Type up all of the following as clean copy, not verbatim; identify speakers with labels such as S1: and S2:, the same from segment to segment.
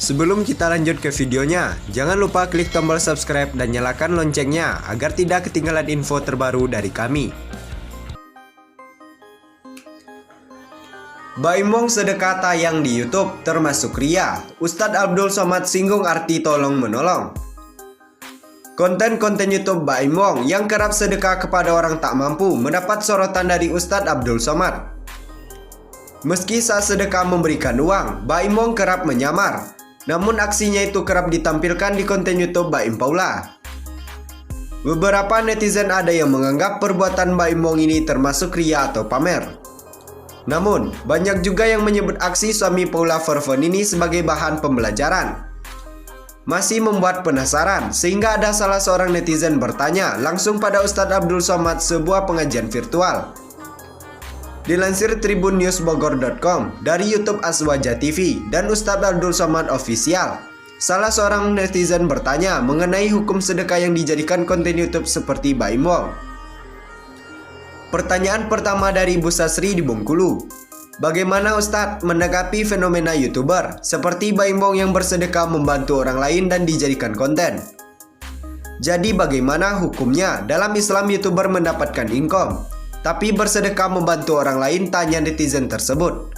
S1: Sebelum kita lanjut ke videonya, jangan lupa klik tombol subscribe dan nyalakan loncengnya agar tidak ketinggalan info terbaru dari kami. Baim Wong sedekah tayang di YouTube termasuk ria. Ustadz Abdul Somad singgung arti tolong menolong. Konten-konten YouTube Baim Wong yang kerap sedekah kepada orang tak mampu mendapat sorotan dari Ustadz Abdul Somad. Meski saat sedekah memberikan uang, Baim Wong kerap menyamar. Namun aksinya itu kerap ditampilkan di konten YouTube Baim Paula. Beberapa netizen ada yang menganggap perbuatan Baim Wong ini termasuk ria atau pamer. Namun, banyak juga yang menyebut aksi suami Paula Verhoeven ini sebagai bahan pembelajaran. Masih membuat penasaran, sehingga ada salah seorang netizen bertanya langsung pada Ustadz Abdul Somad sebuah pengajian virtual. Dilansir tribunnewsbogor.com dari YouTube Aswaja TV dan Ustadz Abdul Somad Official, salah seorang netizen bertanya mengenai hukum sedekah yang dijadikan konten YouTube seperti Baim Wong. Pertanyaan pertama dari Bu Sasri di Bengkulu. Bagaimana Ustadz menanggapi fenomena YouTuber seperti Baim Wong yang bersedekah membantu orang lain dan dijadikan konten? Jadi bagaimana hukumnya dalam Islam YouTuber mendapatkan income, tapi bersedekah membantu orang lain, tanya netizen tersebut.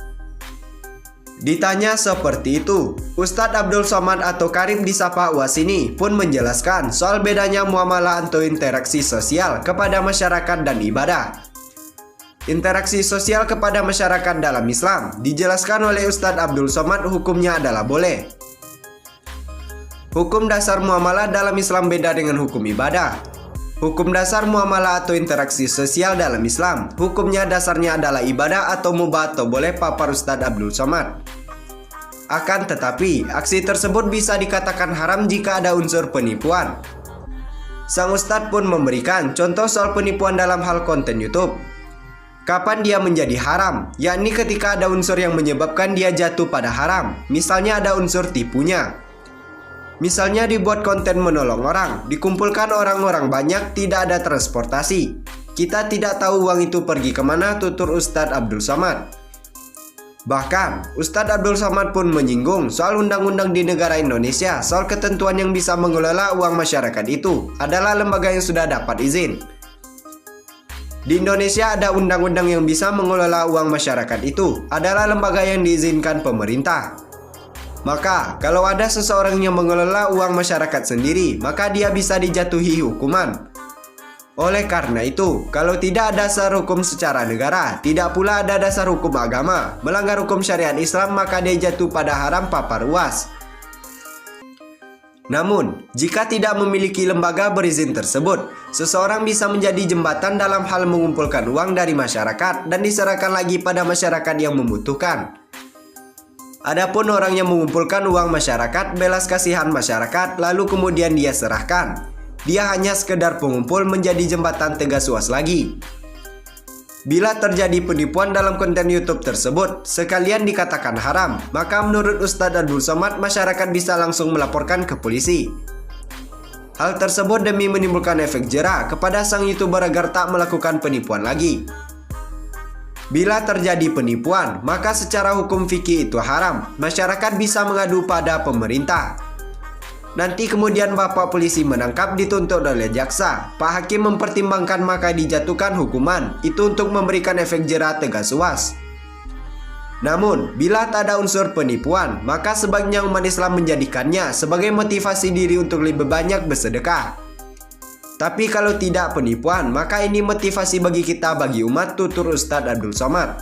S1: Ditanya seperti itu, Ustadz Abdul Somad atau Karim disapa UAS ini pun menjelaskan soal bedanya muamalah atau interaksi sosial kepada masyarakat dan ibadah. Interaksi sosial kepada masyarakat dalam Islam dijelaskan oleh Ustadz Abdul Somad hukumnya adalah boleh. Hukum dasar muamalah dalam Islam beda dengan hukum ibadah. Hukum dasar muamalah atau interaksi sosial dalam Islam, hukumnya dasarnya adalah ibadah atau mubah atau boleh, papar Ustadz Abdul Somad. Akan tetapi, aksi tersebut bisa dikatakan haram jika ada unsur penipuan. Sang Ustadz pun memberikan contoh soal penipuan dalam hal konten YouTube. Kapan dia menjadi haram? Yakni ketika ada unsur yang menyebabkan dia jatuh pada haram. Misalnya ada unsur tipunya. Misalnya dibuat konten menolong orang, dikumpulkan orang-orang banyak, tidak ada transportasi. Kita tidak tahu uang itu pergi kemana, tutur Ustadz Abdul Somad. Bahkan, Ustadz Abdul Somad pun menyinggung soal undang-undang di negara Indonesia, soal ketentuan yang bisa mengelola uang masyarakat itu adalah lembaga yang sudah dapat izin. Di Indonesia ada undang-undang yang bisa mengelola uang masyarakat itu adalah lembaga yang diizinkan pemerintah. Maka, kalau ada seseorang yang mengelola uang masyarakat sendiri, maka dia bisa dijatuhi hukuman. Oleh karena itu, kalau tidak ada dasar hukum secara negara, tidak pula ada dasar hukum agama, melanggar hukum syariat Islam, maka dia jatuh pada haram, papar UAS. Namun, jika tidak memiliki lembaga berizin tersebut, seseorang bisa menjadi jembatan dalam hal mengumpulkan uang dari masyarakat dan diserahkan lagi pada masyarakat yang membutuhkan. Adapun orang yang mengumpulkan uang masyarakat, belas kasihan masyarakat, lalu kemudian dia serahkan. Dia hanya sekedar pengumpul, menjadi jembatan, tegas UAS lagi. Bila terjadi penipuan dalam konten YouTube tersebut, sekalian dikatakan haram, maka menurut Ustadz Abdul Somad, masyarakat bisa langsung melaporkan ke polisi. Hal tersebut demi menimbulkan efek jera kepada sang YouTuber agar tak melakukan penipuan lagi. Bila terjadi penipuan, maka secara hukum fikih itu haram. Masyarakat bisa mengadu pada pemerintah. Nanti kemudian Bapak polisi menangkap, dituntut oleh jaksa. Pak Hakim mempertimbangkan, maka dijatuhkan hukuman. Itu untuk memberikan efek jera, tegas UAS. Namun, bila tak ada unsur penipuan, maka sebaiknya umat Islam menjadikannya sebagai motivasi diri untuk lebih banyak bersedekah. Tapi kalau tidak penipuan, maka ini motivasi bagi kita, bagi umat, tutur Ustadz Abdul Somad.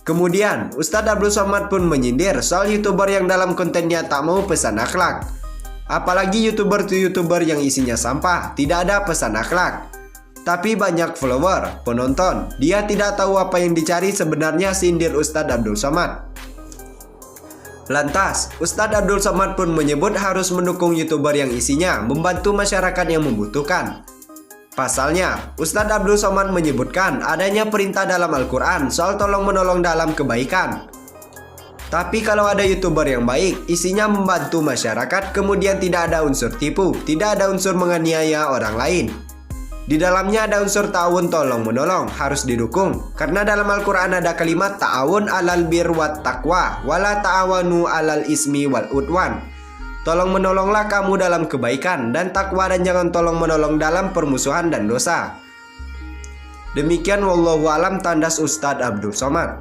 S1: Kemudian, Ustadz Abdul Somad pun menyindir soal YouTuber yang dalam kontennya tak mau pesan akhlak. Apalagi YouTuber yang isinya sampah, tidak ada pesan akhlak. Tapi banyak follower, penonton, dia tidak tahu apa yang dicari sebenarnya, sindir Ustadz Abdul Somad. Lantas, Ustadz Abdul Somad pun menyebut harus mendukung YouTuber yang isinya membantu masyarakat yang membutuhkan. Pasalnya, Ustadz Abdul Somad menyebutkan adanya perintah dalam Al-Quran soal tolong-menolong dalam kebaikan. Tapi kalau ada YouTuber yang baik, isinya membantu masyarakat, kemudian tidak ada unsur tipu, tidak ada unsur menganiaya orang lain, Di dalamnya ada unsur ta'awun tolong-menolong, harus didukung. Karena dalam Al-Quran ada kalimat ta'awun alal bir wat taqwa, wala ta'awanu alal ismi wal udwan. Tolong-menolonglah kamu dalam kebaikan dan takwa, dan jangan tolong-menolong dalam permusuhan dan dosa. Demikian wallahu alam, tandas Ustadz Abdul Somad.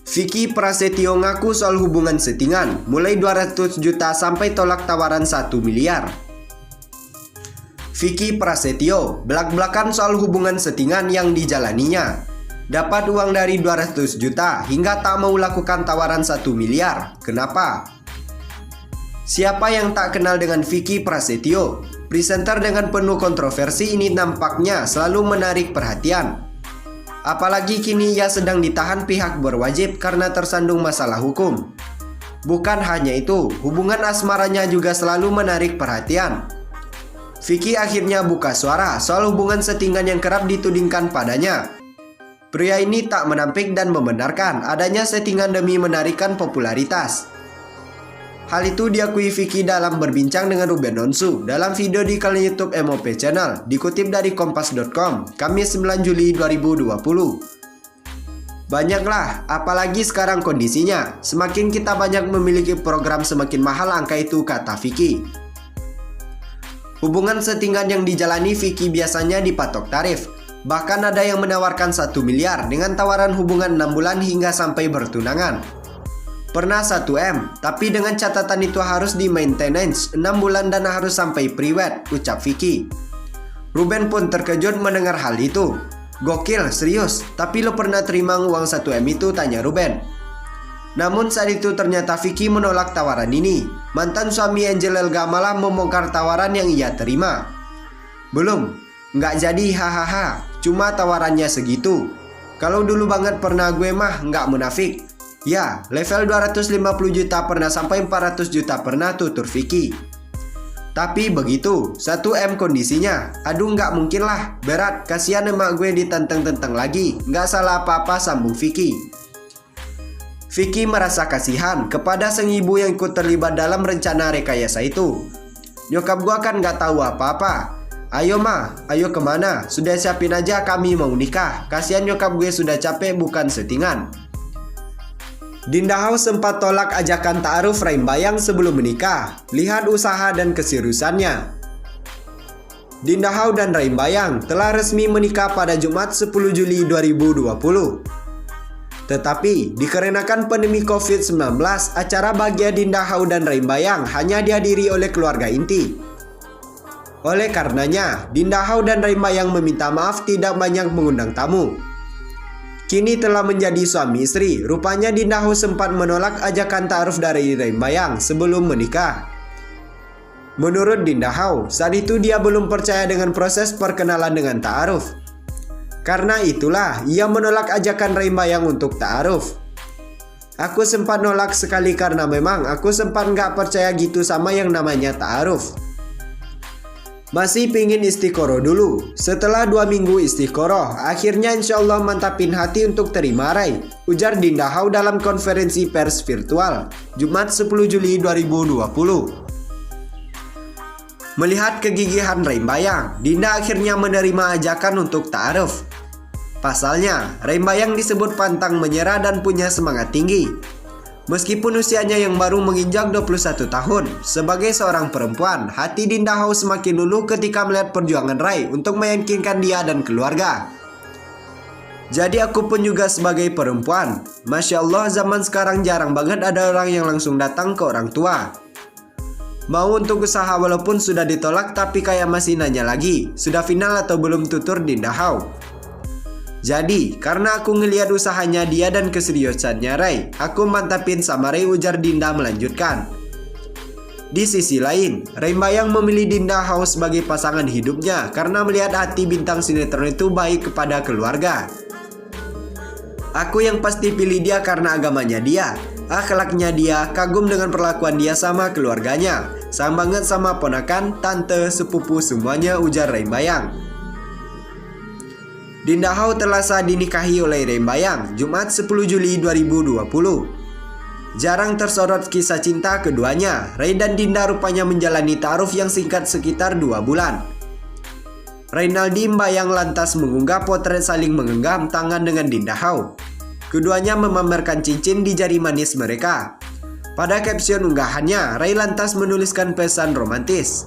S1: Vicky Prasetyo ngaku soal hubungan settingan, mulai 200 juta sampai tolak tawaran 1 miliar. Vicky Prasetyo belak-belakan soal hubungan settingan yang dijalaninya. Dapat uang dari 200 juta hingga tak mau lakukan tawaran 1 miliar. Kenapa? Siapa yang tak kenal dengan Vicky Prasetyo? Presenter dengan penuh kontroversi ini nampaknya selalu menarik perhatian. Apalagi kini ia sedang ditahan pihak berwajib karena tersandung masalah hukum. Bukan hanya itu, hubungan asmaranya juga selalu menarik perhatian. Vicky akhirnya buka suara soal hubungan settingan yang kerap ditudingkan padanya. Pria ini tak menampik dan membenarkan adanya settingan demi menarikkan popularitas. Hal itu diakui Vicky dalam berbincang dengan Ruben Onsu dalam video di kanal YouTube MOP Channel, dikutip dari kompas.com, Kamis 9 Juli 2020. Banyaklah, apalagi sekarang kondisinya, semakin kita banyak memiliki program semakin mahal angka itu, kata Vicky. Hubungan settingan yang dijalani Vicky biasanya dipatok tarif. Bahkan ada yang menawarkan 1 miliar dengan tawaran hubungan 6 bulan hingga sampai bertunangan. Pernah 1 M, tapi dengan catatan itu harus di maintenance 6 bulan dan harus sampai pre-wed, ucap Vicky. Ruben pun terkejut mendengar hal itu. Gokil, serius, tapi lo pernah terima uang 1 M itu, tanya Ruben. Namun saat itu ternyata Vicky menolak tawaran ini. Mantan suami Angel Elga malah membongkar tawaran yang ia terima. Belum, nggak jadi, hahaha, cuma tawarannya segitu. Kalau dulu banget pernah gue mah nggak munafik. Ya, level 250 juta pernah sampai 400 juta pernah, tutur Vicky. Tapi begitu, 1 M kondisinya. Aduh nggak mungkin lah, berat, kasihan emak gue ditenteng-tenteng lagi. Nggak salah apa-apa, sambung Vicky. Vicky merasa kasihan kepada sang ibu yang ikut terlibat dalam rencana rekayasa itu. Nyokap gua kan nggak tahu apa-apa. Ayo ma, ayo kemana? Sudah siapin aja, kami mau nikah. Kasihan nyokap gue sudah capek, bukan settingan. Dinda House sempat tolak ajakan ta'aruf Rahim Bayang sebelum menikah. Lihat usaha dan keseriusannya. Dinda House dan Rahim Bayang telah resmi menikah pada Jumat 10 Juli 2020. Tetapi, dikarenakan pandemi COVID-19, acara bahagia Dinda House dan Rahim Bayang hanya dihadiri oleh keluarga inti. Oleh karenanya, Dinda House dan Rahim Bayang meminta maaf tidak banyak mengundang tamu. Kini telah menjadi suami istri, rupanya Dinda House sempat menolak ajakan ta'aruf dari Rahim Bayang sebelum menikah. Menurut Dinda House, saat itu dia belum percaya dengan proses perkenalan dengan ta'aruf. Karena itulah ia menolak ajakan Rahim Bayang untuk ta'aruf. Aku sempat nolak sekali karena memang aku sempat nggak percaya gitu sama yang namanya ta'aruf. Masih pingin istiqoroh dulu. Setelah 2 minggu istiqoroh, akhirnya insya Allah mantapin hati untuk terima Rai, ujar Dinda House dalam konferensi pers virtual Jumat 10 Juli 2020. Melihat kegigihan Rahim Bayang, Dinda akhirnya menerima ajakan untuk ta'aruf. Pasalnya, Rahim Bayang disebut pantang menyerah dan punya semangat tinggi. Meskipun usianya yang baru menginjak 21 tahun, sebagai seorang perempuan, hati Dinda House semakin luluh ketika melihat perjuangan Rai untuk meyakinkan dia dan keluarga. Jadi aku pun juga sebagai perempuan, Masya Allah zaman sekarang jarang banget ada orang yang langsung datang ke orang tua. Mau untuk usaha walaupun sudah ditolak tapi kayak masih nanya lagi, sudah final atau belum, tutur Dinda House. Jadi, karena aku ngelihat usahanya dia dan keseriusannya Rai, aku mantapin sama Rai, ujar Dinda melanjutkan. Di sisi lain, Rahim Bayang memilih Dinda House sebagai pasangan hidupnya karena melihat hati bintang sinetron itu baik kepada keluarga. Aku yang pasti pilih dia karena agamanya dia, akhlaknya dia, kagum dengan perlakuan dia sama keluarganya, sayang banget sama ponakan, tante, sepupu semuanya, ujar Rahim Bayang. Dinda House telah sah dinikahi oleh Rahim Bayang Jumat 10 Juli 2020. Jarang tersorot kisah cinta keduanya. Rai dan Dinda rupanya menjalani ta'aruf yang singkat sekitar 2 bulan. Reynaldi Mbayang lantas mengunggah potret saling menggenggam tangan dengan Dinda Hau. Keduanya memamerkan cincin di jari manis mereka. Pada caption unggahannya, Ray lantas menuliskan pesan romantis.